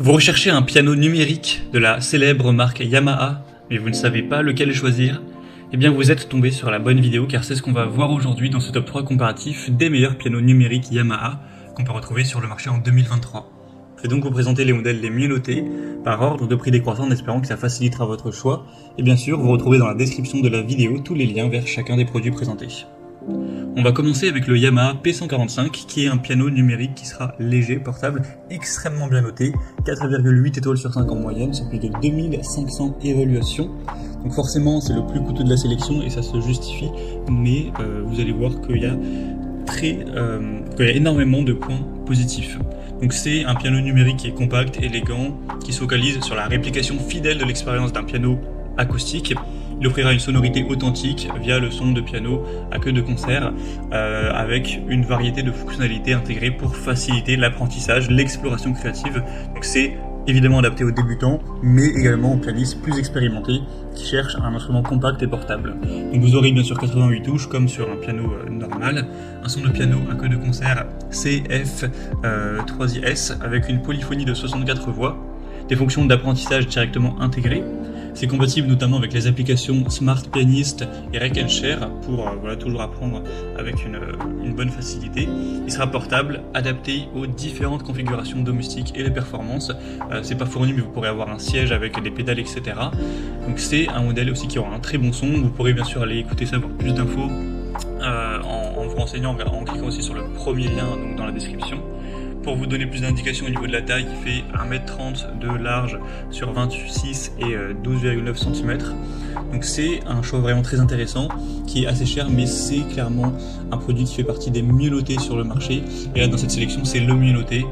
Vous recherchez un piano numérique de la célèbre marque Yamaha, mais vous ne savez pas lequel choisir? Eh bien vous êtes tombé sur la bonne vidéo car c'est ce qu'on va voir aujourd'hui dans ce top 3 comparatif des meilleurs pianos numériques Yamaha qu'on peut retrouver sur le marché en 2023. Je vais donc vous présenter les modèles les mieux notés par ordre de prix décroissant en espérant que ça facilitera votre choix. Et bien sûr, vous retrouvez dans la description de la vidéo tous les liens vers chacun des produits présentés. On va commencer avec le Yamaha P145 qui est un piano numérique qui sera léger, portable, extrêmement bien noté, 4,8 étoiles sur 5 en moyenne, sur plus de 2500 évaluations. Donc forcément c'est le plus coûteux de la sélection et ça se justifie, mais vous allez voir qu'il y a énormément de points positifs. Donc c'est un piano numérique qui est compact, élégant, qui se focalise sur la réplication fidèle de l'expérience d'un piano acoustique. Il offrira une sonorité authentique via le son de piano à queue de concert avec une variété de fonctionnalités intégrées pour faciliter l'apprentissage, l'exploration créative. Donc c'est évidemment adapté aux débutants, mais également aux pianistes plus expérimentés qui cherchent un instrument compact et portable. Donc vous aurez bien sûr 88 touches comme sur un piano normal, un son de piano à queue de concert CF3IS avec une polyphonie de 64 voix, des fonctions d'apprentissage directement intégrées. C'est compatible notamment avec les applications Smart Pianist et Rec & Share pour toujours apprendre avec une bonne facilité. Il sera portable, adapté aux différentes configurations domestiques et les performances. C'est pas fourni mais vous pourrez avoir un siège avec des pédales etc. Donc c'est un modèle aussi qui aura un très bon son. Vous pourrez bien sûr aller écouter ça pour plus d'infos en vous renseignant en cliquant aussi sur le premier lien donc dans la description. Pour vous donner plus d'indications au niveau de la taille, il fait 1m30 de large sur 26 et 12,9 cm. Donc c'est un choix vraiment très intéressant, qui est assez cher, mais c'est clairement un produit qui fait partie des mieux notés sur le marché. Et là dans cette sélection, c'est le mieux noté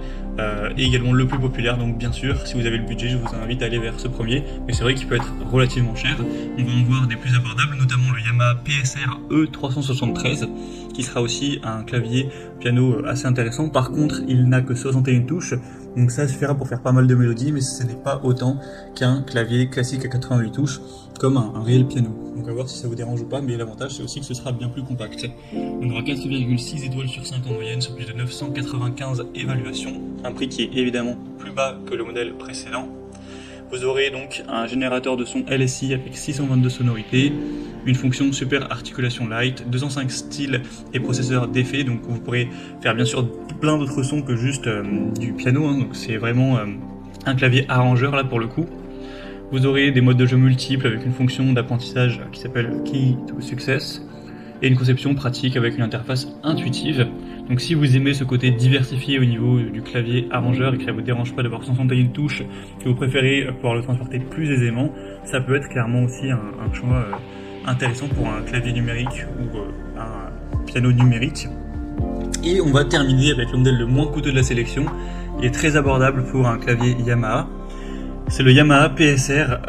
et également le plus populaire. Donc bien sûr, si vous avez le budget, je vous invite à aller vers ce premier. Mais c'est vrai qu'il peut être relativement cher. On va en voir des plus abordables, notamment le Yamaha PSR E373, qui sera aussi un clavier piano assez intéressant. Par contre, il n'a que 61 touches, donc ça suffira pour faire pas mal de mélodies, mais ce n'est pas autant qu'un clavier classique à 88 touches, comme un réel piano. Donc à voir si ça vous dérange ou pas, mais l'avantage c'est aussi que ce sera bien plus compact. On aura 4,6 étoiles sur 5 en moyenne, sur plus de 995 évaluations, un prix qui est évidemment plus bas que le modèle précédent. Vous aurez donc un générateur de son LSI avec 622 sonorités, une fonction super articulation light, 205 styles et processeur d'effets, donc vous pourrez faire bien sûr plein d'autres sons que juste du piano, hein, donc c'est vraiment un clavier arrangeur là pour le coup. Vous aurez des modes de jeu multiples avec une fonction d'apprentissage qui s'appelle Key to Success et une conception pratique avec une interface intuitive. Donc si vous aimez ce côté diversifié au niveau du clavier arrangeur et que ça vous dérange pas d'avoir 161 touches, que vous préférez pouvoir le transporter plus aisément, ça peut être clairement aussi un choix intéressant pour un clavier numérique ou un piano numérique. Et on va terminer avec le modèle le moins coûteux de la sélection. Il est très abordable pour un clavier Yamaha. C'est le Yamaha PSR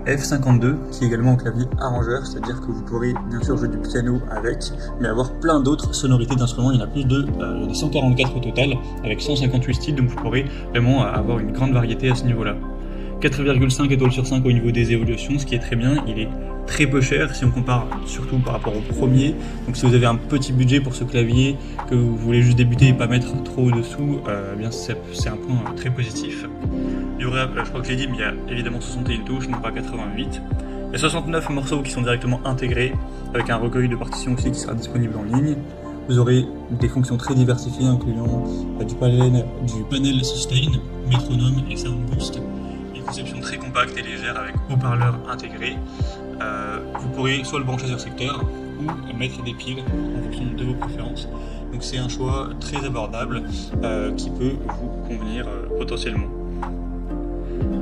F52 qui est également un clavier arrangeur, c'est-à-dire que vous pourrez bien sûr jouer du piano avec, mais avoir plein d'autres sonorités d'instruments. Il y en a plus de 144 au total, avec 158 styles, donc vous pourrez vraiment avoir une grande variété à ce niveau-là. 4,5 étoiles sur 5 au niveau des évolutions, ce qui est très bien. Il est très peu cher si on compare surtout par rapport au premier. Donc si vous avez un petit budget pour ce clavier, que vous voulez juste débuter et pas mettre trop au-dessous, bien c'est un point très positif. Il y aurait, je crois que je l'ai dit, mais il y a évidemment 61 touches, non pas 88. Il y a 69 morceaux qui sont directement intégrés, avec un recueil de partitions aussi qui sera disponible en ligne. Vous aurez des fonctions très diversifiées, incluant du panel sustain, métronome et sound boost. Une conception très compacte et légère avec haut-parleurs intégrés. Vous pourrez soit le brancher sur secteur ou mettre des piles en fonction de vos préférences. Donc c'est un choix très abordable qui peut vous convenir potentiellement.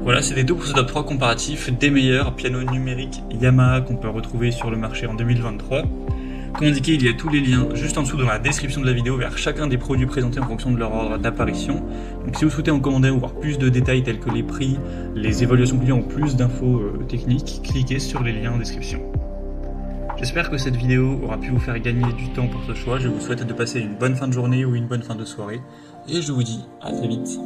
Voilà, c'était tout pour ce top 3 comparatif des meilleurs pianos numériques Yamaha qu'on peut retrouver sur le marché en 2023. Comme indiqué, il y a tous les liens juste en dessous dans la description de la vidéo vers chacun des produits présentés en fonction de leur ordre d'apparition. Donc si vous souhaitez en commander ou voir plus de détails tels que les prix, les évaluations clients ou plus d'infos techniques, cliquez sur les liens en description. J'espère que cette vidéo aura pu vous faire gagner du temps pour ce choix. Je vous souhaite de passer une bonne fin de journée ou une bonne fin de soirée. Et je vous dis à très vite.